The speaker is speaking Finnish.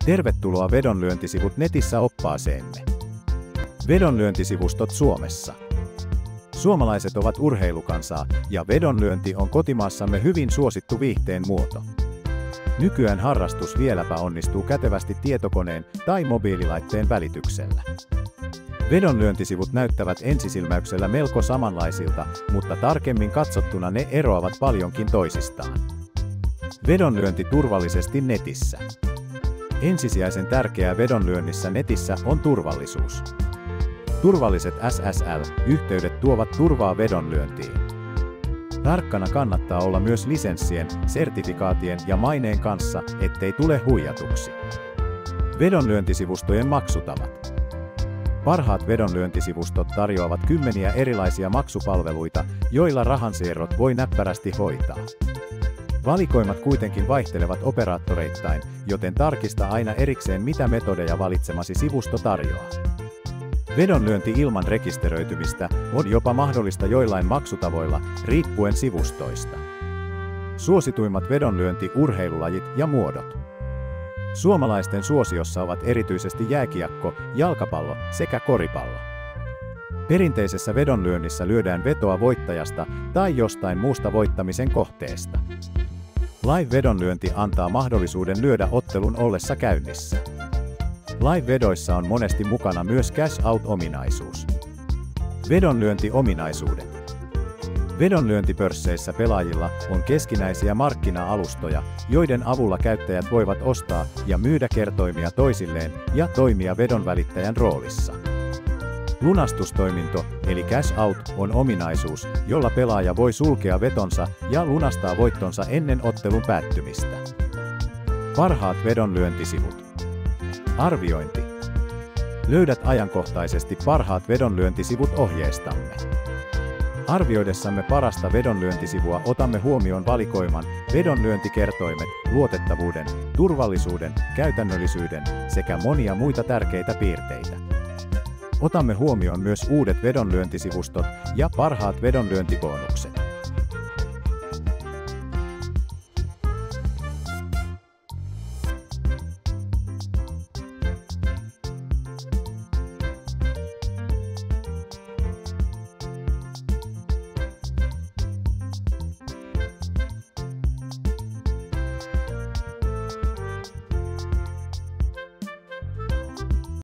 Tervetuloa Vedonlyöntisivut netissä oppaaseemme. Vedonlyöntisivustot Suomessa. Suomalaiset ovat urheilukansaa, ja vedonlyönti on kotimaassamme hyvin suosittu viihteen muoto. Nykyään harrastus vieläpä onnistuu kätevästi tietokoneen tai mobiililaitteen välityksellä. Vedonlyöntisivut näyttävät ensisilmäyksellä melko samanlaisilta, mutta tarkemmin katsottuna ne eroavat paljonkin toisistaan. Vedonlyönti turvallisesti netissä. Ensisijaisen tärkeää vedonlyönnissä netissä on turvallisuus. Turvalliset SSL-yhteydet tuovat turvaa vedonlyöntiin. Tarkkana kannattaa olla myös lisenssien, sertifikaatien ja maineen kanssa, ettei tule huijatuksi. Vedonlyöntisivustojen maksutavat. Parhaat vedonlyöntisivustot tarjoavat kymmeniä erilaisia maksupalveluita, joilla rahansiirrot voi näppärästi hoitaa. Valikoimat kuitenkin vaihtelevat operaattoreittain, joten tarkista aina erikseen mitä metodeja valitsemasi sivusto tarjoaa. Vedonlyönti ilman rekisteröitymistä on jopa mahdollista joillain maksutavoilla, riippuen sivustoista. Suosituimmat vedonlyönti-urheilulajit ja muodot. Suomalaisten suosiossa ovat erityisesti jääkiekko, jalkapallo sekä koripallo. Perinteisessä vedonlyönnissä lyödään vetoa voittajasta tai jostain muusta voittamisen kohteesta. Live-vedonlyönti antaa mahdollisuuden lyödä ottelun ollessa käynnissä. Live-vedoissa on monesti mukana myös cash out-ominaisuus. Vedonlyöntiominaisuudet. Vedonlyöntipörsseissä pelaajilla on keskinäisiä markkina-alustoja, joiden avulla käyttäjät voivat ostaa ja myydä kertoimia toisilleen ja toimia vedonvälittäjän roolissa. Lunastustoiminto, eli cash out, on ominaisuus, jolla pelaaja voi sulkea vetonsa ja lunastaa voittonsa ennen ottelun päättymistä. Parhaat vedonlyöntisivut. Arviointi. Löydät ajankohtaisesti parhaat vedonlyöntisivut ohjeestamme. Arvioidessamme parasta vedonlyöntisivua otamme huomioon valikoiman, vedonlyöntikertoimet, luotettavuuden, turvallisuuden, käytännöllisyyden sekä monia muita tärkeitä piirteitä. Otamme huomioon myös uudet vedonlyöntisivustot ja parhaat vedonlyöntibonukset.